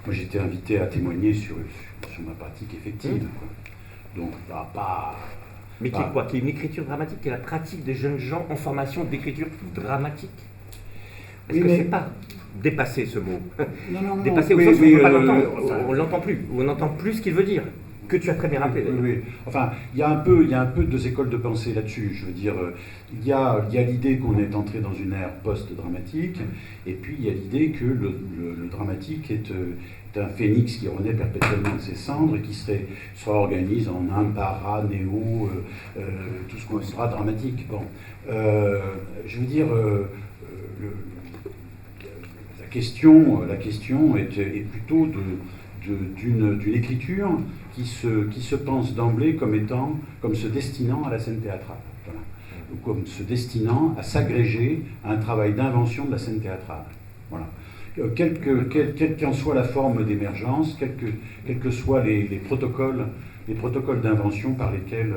moi j'étais invité à témoigner sur ma pratique effective. Quoi. Donc, pas... Mais qui est quoi? Qui est une écriture dramatique, qui est la pratique des jeunes gens en formation d'écriture dramatique? Est-ce que c'est pas dépasser ce mot? Non. Dépasser au sens où on ne peut pas l'entendre. On l'entend plus. On n'entend plus ce qu'il veut dire. Que tu as très bien rappelé. Oui. Enfin, il y a un peu deux écoles de pensée là-dessus. Je veux dire, il y a l'idée qu'on est entré dans une ère post-dramatique, et puis il y a l'idée que le dramatique est un phénix qui renaît perpétuellement de ses cendres et qui se réorganise en impara, néo, tout ce qu'on sera dramatique. Bon, je veux dire, la question est plutôt d'une écriture qui se pense d'emblée comme se destinant à la scène théâtrale, voilà. Ou comme se destinant à s'agréger à un travail d'invention de la scène théâtrale. Voilà. Quelle qu'en soit la forme d'émergence, quels que soient les protocoles d'invention par lesquels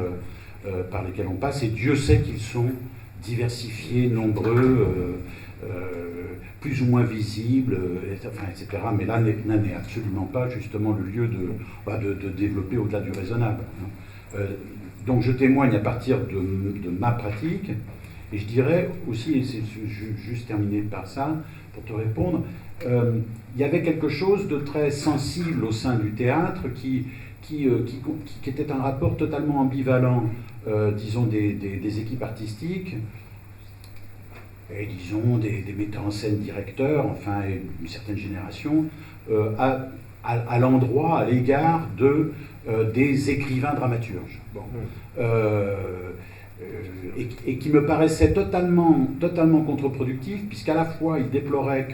on passe, et Dieu sait qu'ils sont diversifiés, nombreux, plus ou moins visibles, etc. Mais là n'est absolument pas justement le lieu de développer au-delà du raisonnable. Donc je témoigne à partir de ma pratique, et je dirais aussi, et c'est juste terminer par ça, pour te répondre, il y avait quelque chose de très sensible au sein du théâtre qui était un rapport totalement ambivalent, disons, des équipes artistiques, et disons des metteurs en scène directeurs, enfin, et une certaine génération, à l'endroit, à l'égard des écrivains dramaturges. Bon. Et qui me paraissait totalement contre-productif, puisqu'à la fois il déplorait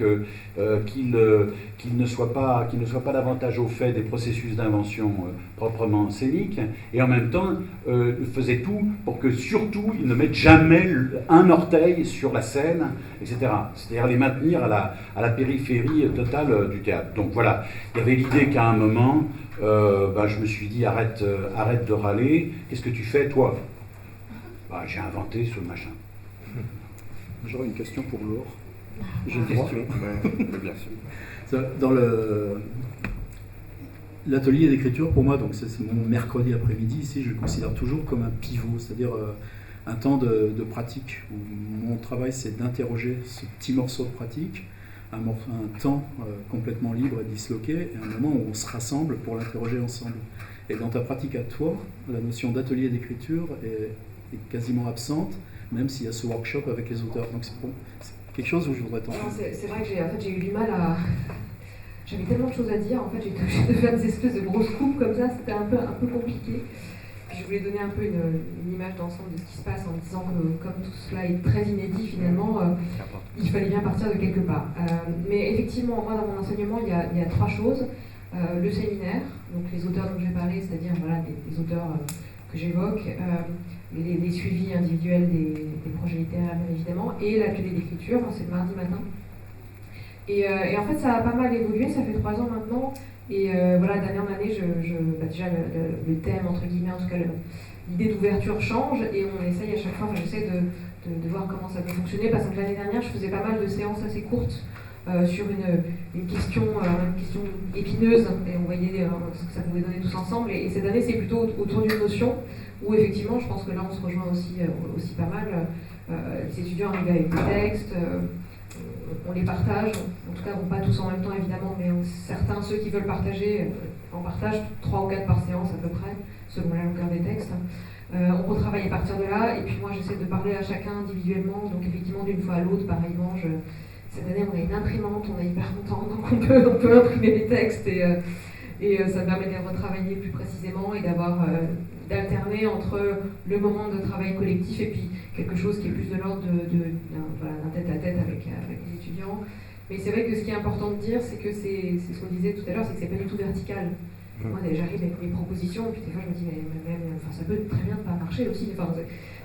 qu'il ne soit pas davantage au fait des processus d'invention proprement scéniques, et en même temps faisait tout pour que surtout ils ne mettent jamais un orteil sur la scène, etc. C'est-à-dire les maintenir à la périphérie totale du théâtre. Donc voilà, il y avait l'idée qu'à un moment, je me suis dit arrête de râler, qu'est-ce que tu fais toi? J'ai inventé ce machin. J'aurais une question pour Laure. J'ai une question. Bien sûr. Dans l'atelier d'écriture, pour moi, donc c'est mon mercredi après-midi ici, je le considère toujours comme un pivot, c'est-à-dire un temps de pratique où mon travail c'est d'interroger ce petit morceau de pratique, un temps complètement libre et disloqué, et un moment où on se rassemble pour l'interroger ensemble. Et dans ta pratique à toi, la notion d'atelier d'écriture est quasiment absente, même s'il y a ce workshop avec les auteurs. Donc c'est quelque chose où je voudrais t'entendre. C'est vrai que j'ai eu du mal à... J'avais tellement de choses à dire, en fait j'ai été obligée de faire des espèces de grosses coupes comme ça, c'était un peu compliqué. Puis je voulais donner un peu une image d'ensemble de ce qui se passe en disant que comme tout cela est très inédit finalement, il fallait bien partir de quelque part. Mais effectivement, moi dans mon enseignement, il y a trois choses. Le séminaire, donc les auteurs dont j'ai parlé, c'est-à-dire voilà, des auteurs que j'évoque, les suivis individuels des projets littéraires bien évidemment, et l'atelier d'écriture, c'est le mardi matin. Et en fait ça a pas mal évolué, ça fait 3 ans maintenant, et voilà, d'année en année, déjà le thème, entre guillemets, en tout cas l'idée d'ouverture change, et on essaye à chaque fois, j'essaie de voir comment ça peut fonctionner, parce que l'année dernière je faisais pas mal de séances assez courtes, sur une question épineuse, et on voyait ce que ça pouvait donner tous ensemble, et cette année c'est plutôt autour d'une notion où effectivement je pense que là on se rejoint aussi pas mal. Les étudiants arrivent avec des textes, on les partage, en tout cas bon, pas tous en même temps évidemment, mais certains, ceux qui veulent partager, en partagent 3 ou 4 par séance à peu près, selon la longueur des textes. On retravaille à partir de là, et puis moi j'essaie de parler à chacun individuellement, donc effectivement d'une fois à l'autre, pareillement, cette année on a une imprimante, on est hyper content, donc on peut imprimer les textes, et ça permet de les retravailler plus précisément et d'alterner entre le moment de travail collectif et puis quelque chose qui est plus de l'ordre d'un tête-à-tête avec les étudiants. Mais c'est vrai que ce qui est important de dire, c'est que c'est ce qu'on disait tout à l'heure, c'est que c'est pas du tout vertical. Moi j'arrive avec mes propositions, et puis des fois je me dis ça peut très bien ne pas marcher aussi.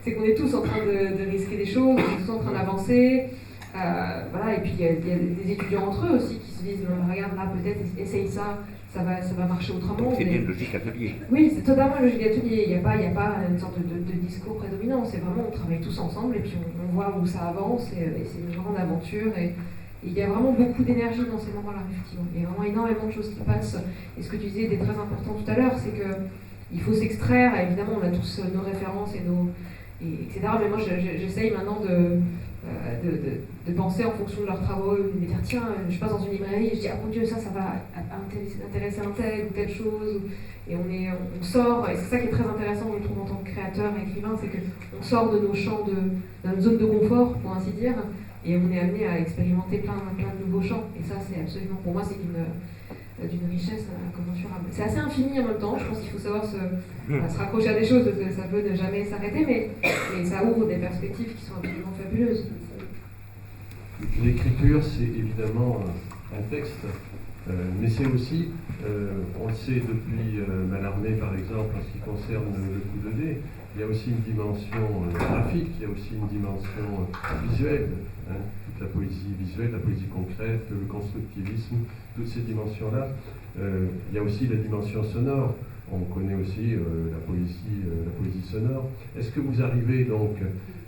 C'est qu'on est tous en train de risquer des choses, on est tous en train d'avancer. Voilà, et puis il y a des étudiants entre eux aussi qui se disent regarde là peut-être essaye ça va marcher autrement. Donc c'est bien une logique atelier. Oui, c'est totalement une logique atelier, il n'y a pas une sorte de discours prédominant, c'est vraiment on travaille tous ensemble et puis on voit où ça avance, et c'est une grande aventure, et Et il y a vraiment beaucoup d'énergie dans ces moments-là, effectivement. Il y a vraiment énormément de choses qui passent. Et ce que tu disais était très important tout à l'heure, c'est qu'il faut s'extraire. Évidemment, on a tous nos références etc. Mais moi, j'essaye maintenant de penser en fonction de leurs travaux, de me dire tiens, je passe dans une librairie et je dis ah mon Dieu, ça va intéresser un tel ou telle chose. Et on sort, et c'est ça qui est très intéressant, je trouve, en tant que créateur et écrivain, c'est qu'on sort de nos champs, de notre zone de confort, pour ainsi dire, et on est amené à expérimenter plein de nouveaux champs. Et ça, c'est absolument, pour moi, c'est d'une richesse incommensurable. C'est assez infini en même temps, je pense qu'il faut savoir se raccrocher à des choses, parce que ça peut ne jamais s'arrêter, mais ça ouvre des perspectives qui sont absolument fabuleuses. L'écriture, c'est évidemment un texte, mais c'est aussi, on le sait depuis Mallarmé par exemple, en ce qui concerne le coup de dé, il y a aussi une dimension graphique, il y a aussi une dimension visuelle, toute la poésie visuelle, la poésie concrète, le constructivisme, toutes ces dimensions-là. Il y a aussi la dimension sonore. On connaît aussi la poésie sonore. Est-ce que vous arrivez donc,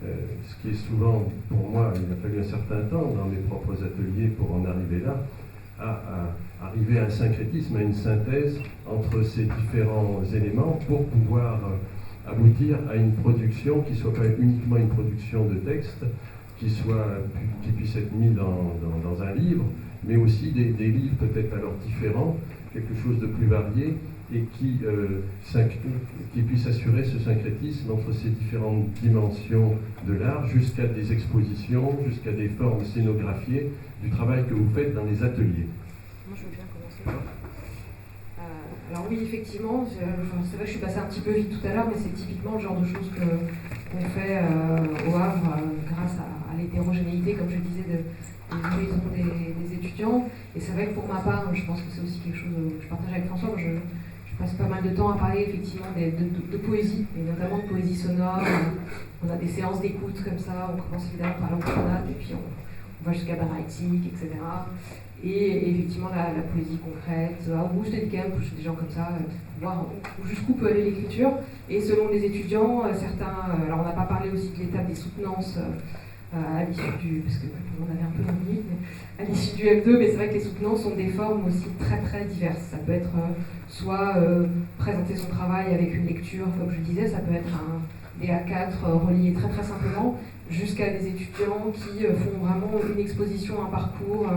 ce qui est souvent, pour moi, il a fallu un certain temps dans mes propres ateliers pour en arriver là, à arriver à un syncrétisme, à une synthèse entre ces différents éléments pour pouvoir aboutir à une production qui ne soit pas uniquement une production de texte, qui puisse être mis dans un livre, mais aussi des livres peut-être alors différents, quelque chose de plus varié, et qui puisse assurer ce syncrétisme entre ces différentes dimensions de l'art, jusqu'à des expositions, jusqu'à des formes scénographiées du travail que vous faites dans les ateliers. Moi, je veux bien commencer. Alors oui, effectivement, c'est vrai que je suis passée un petit peu vite tout à l'heure, mais c'est typiquement le genre de choses qu'on fait au Havre grâce à l'hétérogénéité, comme je disais, des étudiants. Et c'est vrai que pour ma part, je pense que c'est aussi quelque chose que je partage avec François. Moi, je passe pas mal de temps à parler effectivement de poésie, et notamment de poésie sonore. On a des séances d'écoute comme ça, on commence évidemment par l'entonate, et puis on va jusqu'à barétique, etc. Et effectivement la poésie concrète, Auguste et Camp, des gens comme ça, voir jusqu'où peut aller l'écriture. Et selon les étudiants, certains, alors on n'a pas parlé aussi de l'étape des soutenances à l'issue du, parce que on avait un peu d'ennui, à l'issue du F2, mais c'est vrai que les soutenances ont des formes aussi très très diverses. Ça peut être soit présenter son travail avec une lecture, comme je disais, ça peut être un DA4 relié très très simplement, jusqu'à des étudiants qui font vraiment une exposition, un parcours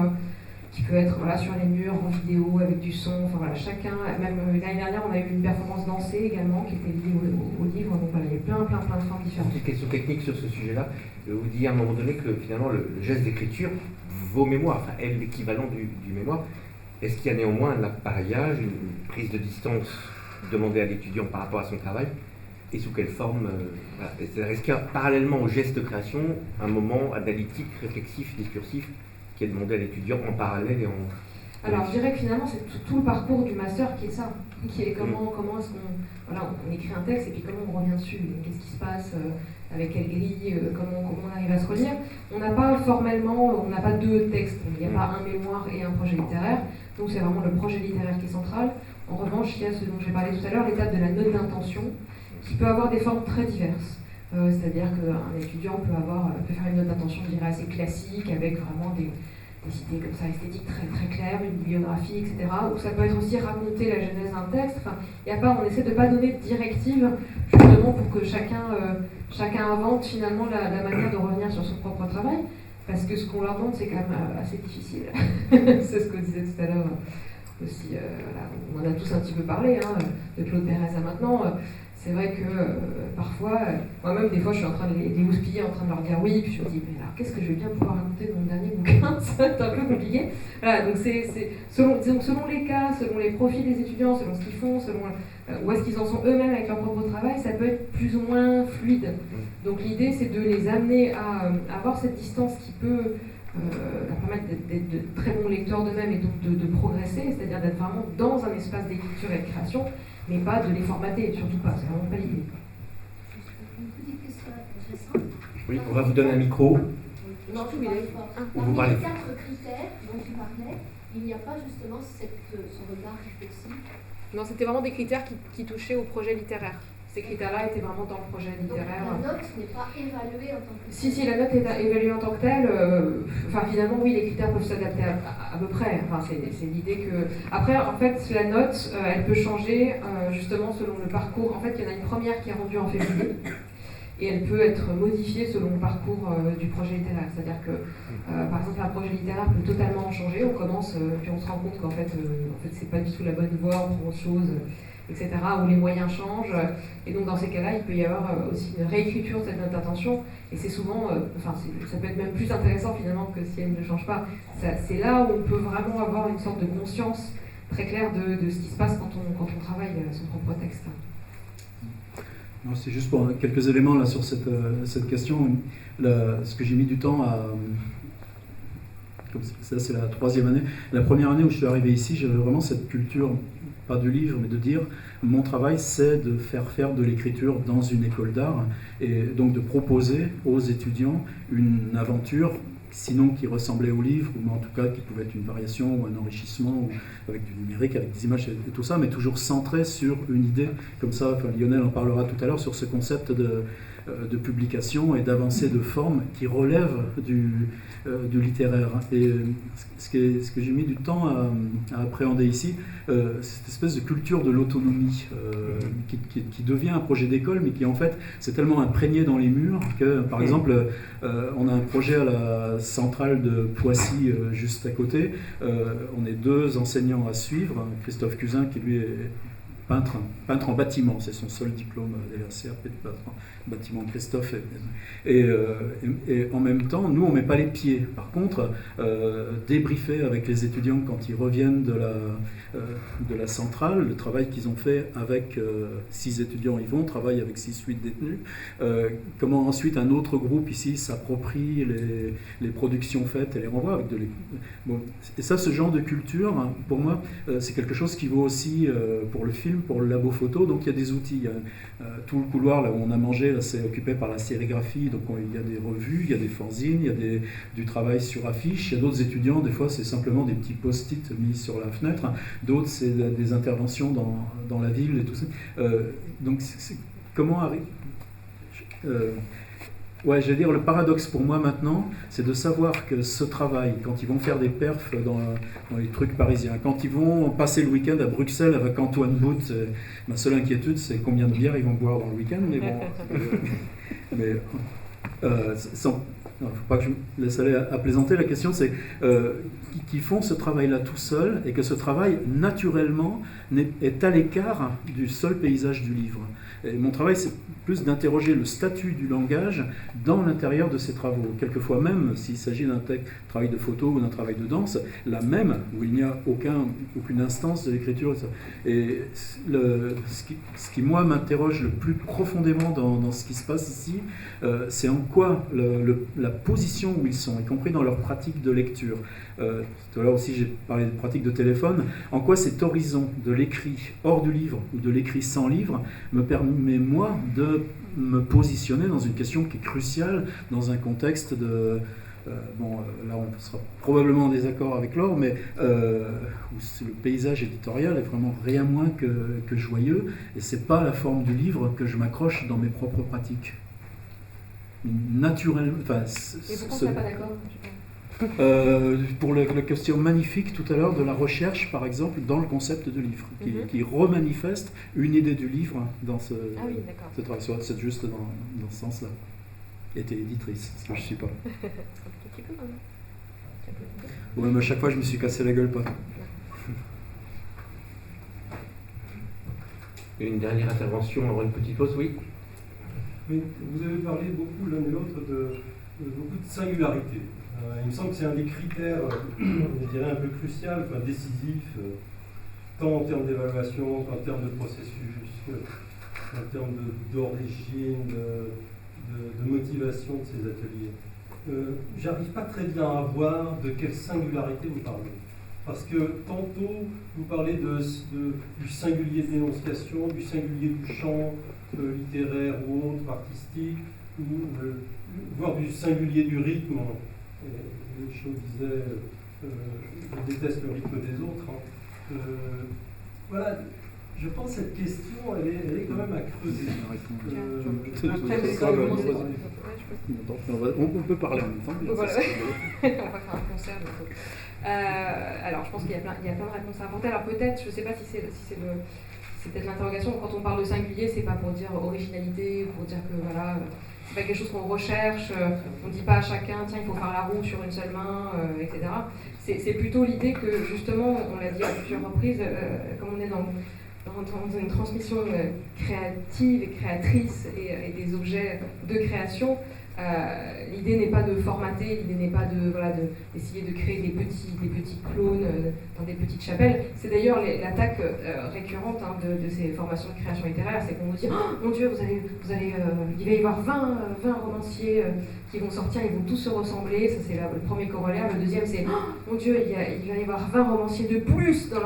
qui peut être sur les murs, en vidéo, avec du son, enfin voilà, chacun, même l'année dernière on a eu une performance dansée également qui était liée au livre, donc voilà, il y a plein de formes différentes. Une question technique sur ce sujet-là, vous dites à un moment donné que finalement le geste d'écriture, vos mémoires, enfin est l'équivalent du mémoire, est-ce qu'il y a néanmoins un appareillage, une prise de distance demandée à l'étudiant par rapport à son travail, et sous quelle forme voilà. Est-ce qu'il y a parallèlement au geste de création un moment analytique, réflexif, discursif qui est demandé à l'étudiant en parallèle et en... Alors je dirais que finalement c'est tout le parcours du master qui est ça, qui est comment est-ce on écrit un texte et puis comment on revient dessus, qu'est-ce qui se passe, avec quelle grille, comment on arrive à se relire. On n'a pas formellement, on n'a pas deux textes, il n'y a pas un mémoire et un projet littéraire, donc c'est vraiment le projet littéraire qui est central. En revanche, il y a ce dont j'ai parlé tout à l'heure, l'étape de la note d'intention, qui peut avoir des formes très diverses. C'est-à-dire qu'un étudiant peut faire une note d'intention, je dirais, assez classique, avec vraiment des idées comme ça esthétiques très très claires, une bibliographie, etc. Ou ça peut être aussi raconter la genèse d'un texte. Enfin, on essaie de ne pas donner de directive, justement pour que chacun invente finalement la manière de revenir sur son propre travail, parce que ce qu'on leur demande, c'est quand même assez difficile. C'est ce qu'on disait tout à l'heure aussi. On en a tous un petit peu parlé, de Claude Pérez à maintenant. C'est vrai que parfois, moi-même, des fois, je suis en train de les houspiller, en train de leur dire oui, puis je me dis, mais alors, qu'est-ce que je vais bien pouvoir raconter de mon dernier bouquin? C'est un peu compliqué. Voilà, donc c'est selon les cas, selon les profils des étudiants, selon ce qu'ils font, selon où est-ce qu'ils en sont eux-mêmes avec leur propre travail, ça peut être plus ou moins fluide. Donc l'idée, c'est de les amener à avoir cette distance qui peut leur permettre d'être de très bons lecteurs d'eux-mêmes et donc de progresser, c'est-à-dire d'être vraiment dans un espace d'écriture et de création, mais pas de les formater, surtout pas, c'est vraiment pas l'idée. Une petite question intéressante. Oui, on va vous donner un micro. Non, je voulais fort. Vous Parmi parlez. les 4 critères dont tu parlais, il n'y a pas justement ce regard réflexif. Non, c'était vraiment des critères qui touchaient au projet littéraire. Ces critères-là étaient vraiment dans le projet Donc littéraire. la note n'est pas évaluée en tant que telle. Si, la note est évaluée en tant que telle. Enfin, finalement, oui, les critères peuvent s'adapter à peu près. Enfin, c'est l'idée que. Après, en fait, la note, elle peut changer justement selon le parcours. En fait, il y en a une première qui est rendue en février. Et elle peut être modifiée selon le parcours du projet littéraire. C'est-à-dire que, par exemple, un projet littéraire peut totalement changer. On commence, puis on se rend compte qu'en fait, c'est pas du tout la bonne voie, on prend autre chose, etc., où les moyens changent. Et donc, dans ces cas-là, il peut y avoir aussi une réécriture de cette note d'intention. Et c'est souvent, ça peut être même plus intéressant finalement que si elle ne change pas. C'est là où on peut vraiment avoir une sorte de conscience très claire de ce qui se passe quand on travaille son propre texte. Non, c'est juste pour quelques éléments là, sur cette question. Ce que j'ai mis du temps à... Ça, c'est la 3e année. La première année où je suis arrivé ici, j'avais vraiment cette culture, pas du livre, mais de dire mon travail, c'est de faire de l'écriture dans une école d'art et donc de proposer aux étudiants une aventure, sinon qui ressemblait au livre, ou en tout cas qui pouvait être une variation ou un enrichissement, ou avec du numérique, avec des images et tout ça, mais toujours centré sur une idée, comme ça, Lionel en parlera tout à l'heure, sur ce concept de publication et d'avancée de forme qui relève du littéraire. Et ce que j'ai mis du temps à appréhender ici, cette espèce de culture de l'autonomie qui devient un projet d'école, mais qui en fait c'est tellement imprégné dans les murs que, par exemple, on a un projet à la centrale de Poissy juste à côté. On est 2 enseignants à suivre, Christophe Cusin qui lui est peintre en bâtiment, c'est son seul diplôme de la CAP de bâtiment, Christophe. Et en même temps, nous, on ne met pas les pieds. Par contre, débriefer avec les étudiants quand ils reviennent de la centrale, le travail qu'ils ont fait avec 6 étudiants y vont, travaillent avec 6-8 détenus, comment ensuite un autre groupe ici s'approprie les productions faites et les renvoie avec bon, et ça, ce genre de culture, hein, pour moi, c'est quelque chose qui vaut aussi pour le film, pour le labo photo. Donc il y a des outils. Il y a, tout le couloir là où on a mangé, là, c'est occupé par la sérigraphie. Donc il y a des revues, il y a des fanzines, il y a du travail sur affiche. Il y a d'autres étudiants, des fois c'est simplement des petits post-it mis sur la fenêtre. D'autres c'est des interventions dans la ville et tout ça. Donc comment arrive Ouais, je vais dire, le paradoxe pour moi maintenant, c'est de savoir que ce travail, quand ils vont faire des perfs dans les trucs parisiens, quand ils vont passer le week-end à Bruxelles avec Antoine Bout, ma seule inquiétude, c'est combien de bières ils vont boire dans le week-end, mais bon... Il ne faut pas que je me laisse aller à plaisanter. La question, c'est qu'ils font ce travail-là tout seul et que ce travail, naturellement, est à l'écart du seul paysage du livre. Et mon travail, c'est plus d'interroger le statut du langage dans l'intérieur de ces travaux. Quelquefois même, s'il s'agit d'un travail de photo ou d'un travail de danse, là même, où il n'y a aucune instance de l'écriture. Et ce qui, moi, m'interroge le plus profondément dans ce qui se passe ici, c'est en quoi la position où ils sont, y compris dans leur pratique de lecture. Tout à l'heure aussi, j'ai parlé de pratique de téléphone. En quoi cet horizon de l'écrit hors du livre ou de l'écrit sans livre me permet, moi, de me positionner dans une question qui est cruciale, dans un contexte de... là, on sera probablement en désaccord avec Laure, mais où le paysage éditorial est vraiment rien moins que joyeux, et c'est pas la forme du livre que je m'accroche dans mes propres pratiques. Naturellement... Et pourquoi tu n'es pas d'accord ? Pour la question magnifique tout à l'heure de la recherche, par exemple, dans le concept de livre, qui remanifeste une idée du livre dans ce travail. C'est juste dans ce sens-là. Et t'es éditrice, ce que je ne suis pas. Ouais, mais à chaque fois, je me suis cassé la gueule, pas. Une dernière intervention avant une petite pause, oui. Oui, vous avez parlé beaucoup l'un et l'autre de beaucoup de singularité. Il me semble que c'est un des critères, je dirais, un peu crucial, décisif, tant en termes d'évaluation qu'en termes de processus, en termes d'origine, de motivation de ces ateliers. J'arrive pas très bien à voir de quelle singularité vous parlez. Parce que tantôt, vous parlez du singulier de l'énonciation, du singulier du champ littéraire ou autre, artistique, ou voire du singulier du rythme. Je disais, je déteste le rythme des autres. Voilà, Je pense que cette question, elle est quand même à creuser. On peut parler en même temps. Voilà. On va faire un concert bientôt. Alors, je pense qu'il y a plein de réponses à inventer. Alors peut-être, je ne sais pas si c'est peut-être l'interrogation, quand on parle de singulier, c'est pas pour dire originalité, pour dire que voilà, c'est pas quelque chose qu'on recherche, on ne dit pas à chacun, tiens, il faut faire la roue sur une seule main, etc. C'est plutôt l'idée que, justement, on l'a dit à plusieurs reprises, comme on est dans une transmission créative et créatrice et des objets de création, l'idée n'est pas de formater, l'idée n'est pas d'essayer de créer des petits clones dans des petites chapelles. C'est d'ailleurs l'attaque récurrente de ces formations de création littéraire, c'est qu'on nous dit oh, mon Dieu, il va y avoir 20 romanciers qui vont sortir, ils vont tous se ressembler. Ça c'est le premier corollaire. Le deuxième c'est oh, mon Dieu, il va y avoir 20 romanciers de plus dans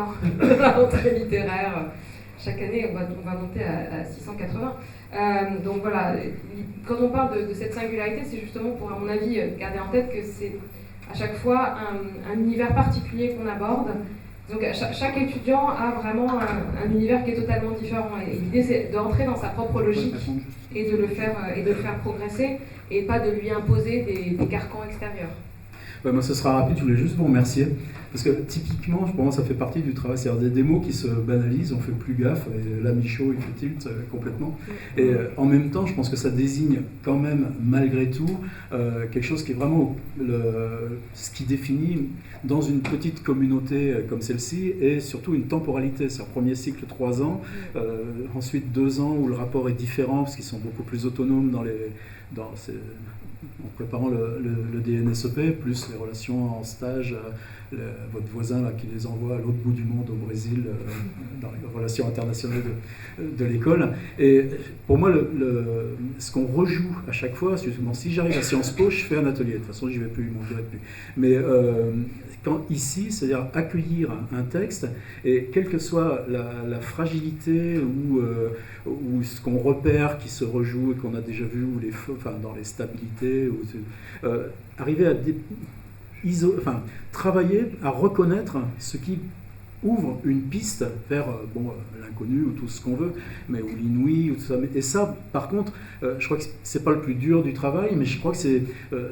la rentrée littéraire. Chaque année, on va monter à 680. Donc voilà, quand on parle de cette singularité, c'est justement pour, à mon avis, garder en tête que c'est à chaque fois un univers particulier qu'on aborde. Donc chaque étudiant a vraiment un univers qui est totalement différent. Et l'idée, c'est d'entrer dans sa propre logique et de le faire progresser, et pas de lui imposer des carcans extérieurs. Ouais, moi, ce sera rapide, je voulais juste vous remercier. Parce que typiquement, pour moi, ça fait partie du travail. C'est-à-dire des mots qui se banalisent, on ne fait plus gaffe. Et là, Michaud, il fait tilt complètement. Et en même temps, je pense que ça désigne quand même, malgré tout, quelque chose qui est vraiment ce qui définit, dans une petite communauté comme celle-ci, et surtout une temporalité. C'est un premier cycle 3 ans, ensuite 2 ans où le rapport est différent, parce qu'ils sont beaucoup plus autonomes en préparant le DNSEP, plus les relations en stage, votre voisin là, qui les envoie à l'autre bout du monde, au Brésil, dans les relations internationales de l'école. Et pour moi, ce qu'on rejoue à chaque fois, c'est justement, si j'arrive à Sciences Po, je fais un atelier. De toute façon, j'y vais plus, ils m'en diraient plus. Mais ici, c'est-à-dire accueillir un texte, et quelle que soit la fragilité ou ce qu'on repère qui se rejoue et qu'on a déjà vu, ou dans les stabilités, arriver à travailler à reconnaître ce qui ouvre une piste vers l'inconnu ou tout ce qu'on veut, ou l'inouï, ou tout ça. Et ça, par contre, je crois que c'est pas le plus dur du travail, mais je crois que c'est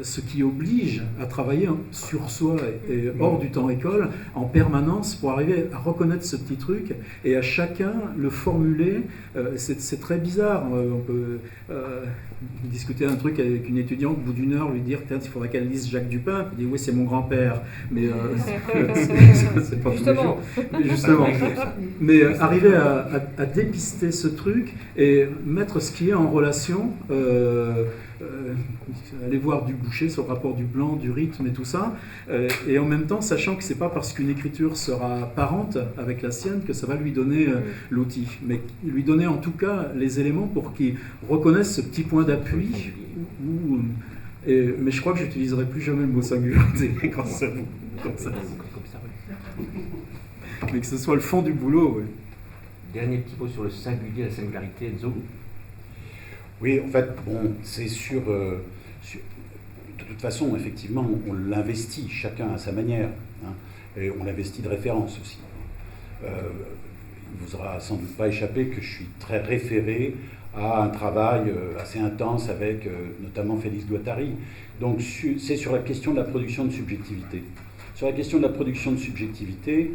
ce qui oblige à travailler sur soi et hors du temps école, en permanence, pour arriver à reconnaître ce petit truc et à chacun le formuler. C'est très bizarre. On peut discuter un truc avec une étudiante, au bout d'une heure, lui dire il faudrait qu'elle lise Jacques Dupin. Elle dit oui, c'est mon grand-père, mais c'est pas tous les jours. Justement. Mais arriver à dépister ce truc et mettre ce qui est en relation, aller voir du boucher sur le rapport du blanc, du rythme et tout ça, et en même temps sachant que c'est pas parce qu'une écriture sera parente avec la sienne que ça va lui donner l'outil, mais lui donner en tout cas les éléments pour qu'il reconnaisse ce petit point d'appui. Mais je crois que j'utiliserai plus jamais le mot singularité quand ça vous. Mais que ce soit le fond du boulot. Oui. Dernier petit mot sur le singulier, la singularité, Enzo. Oui, en fait, c'est sur de toute façon, effectivement, on l'investit chacun à sa manière, et on l'investit de référence aussi. Il ne vous aura sans doute pas échappé que je suis très référé à un travail assez intense avec notamment Félix Guattari. Donc c'est sur la question de la production de subjectivité. Sur la question de la production de subjectivité,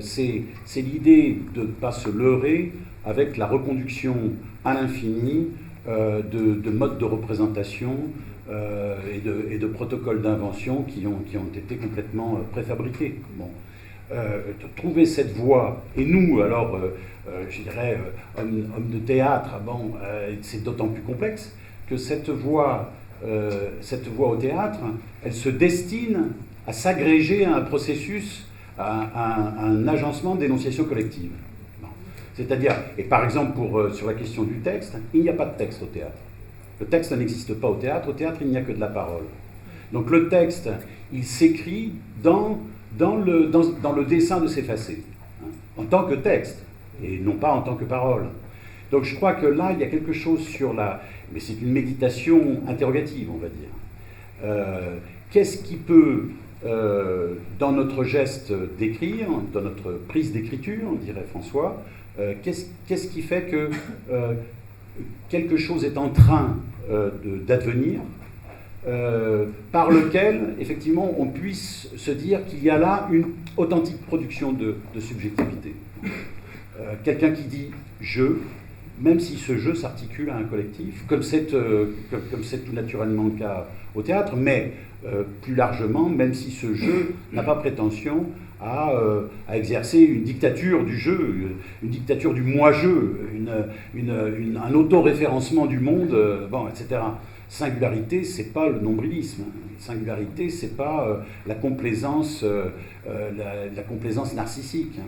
c'est l'idée de ne pas se leurrer avec la reconduction à l'infini de modes de représentation et de protocoles d'invention qui ont été complètement préfabriqués. Trouver cette voie, et nous, alors, je dirais, hommes de théâtre, c'est d'autant plus complexe que cette voie au théâtre, elle se destine à s'agréger à un processus, à un agencement d'énonciation collective. C'est-à-dire, et par exemple, sur la question du texte, il n'y a pas de texte au théâtre. Le texte n'existe pas au théâtre il n'y a que de la parole. Donc le texte, il s'écrit dans le dessin de s'effacer, en tant que texte, et non pas en tant que parole. Donc je crois que là, il y a quelque chose mais c'est une méditation interrogative, on va dire. Qu'est-ce qui peut dans notre geste d'écrire, dans notre prise d'écriture, dirait François, qu'est-ce qui fait que quelque chose est en train d'advenir, par lequel, effectivement, on puisse se dire qu'il y a là une authentique production de subjectivité. Quelqu'un qui dit « je », même si ce jeu s'articule à un collectif, comme c'est tout naturellement le cas au théâtre, mais plus largement, même si ce jeu n'a pas prétention à exercer une dictature du jeu, une dictature du moi-jeu, un auto-référencement du monde, bon, etc. Singularité, c'est pas le nombrilisme. Singularité, c'est pas la complaisance narcissique.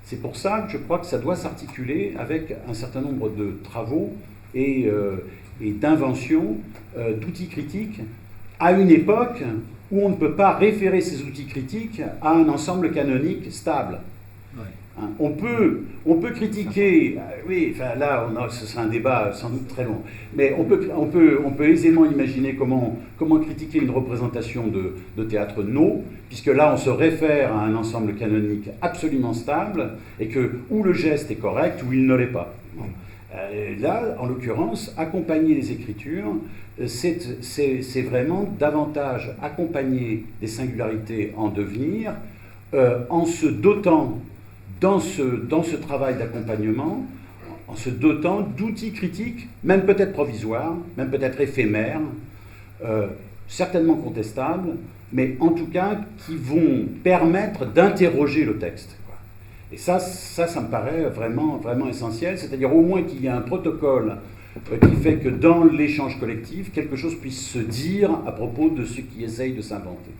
C'est pour ça que je crois que ça doit s'articuler avec un certain nombre de travaux et d'inventions d'outils critiques à une époque où on ne peut pas référer ces outils critiques à un ensemble canonique stable. Ouais. Hein, on peut critiquer, oui, enfin là, ce sera un débat sans doute très long, mais on peut aisément imaginer comment critiquer une représentation de théâtre no, puisque là on se réfère à un ensemble canonique absolument stable, et que où le geste est correct, ou il ne l'est pas. Là, en l'occurrence, accompagner les écritures, c'est vraiment davantage accompagner des singularités en devenir, en se dotant, dans ce travail d'accompagnement, en se dotant d'outils critiques, même peut-être provisoires, même peut-être éphémères, certainement contestables, mais en tout cas qui vont permettre d'interroger le texte. Et ça me paraît vraiment, vraiment essentiel, c'est-à-dire au moins qu'il y ait un protocole qui fait que dans l'échange collectif, quelque chose puisse se dire à propos de ce qui essaye de s'inventer.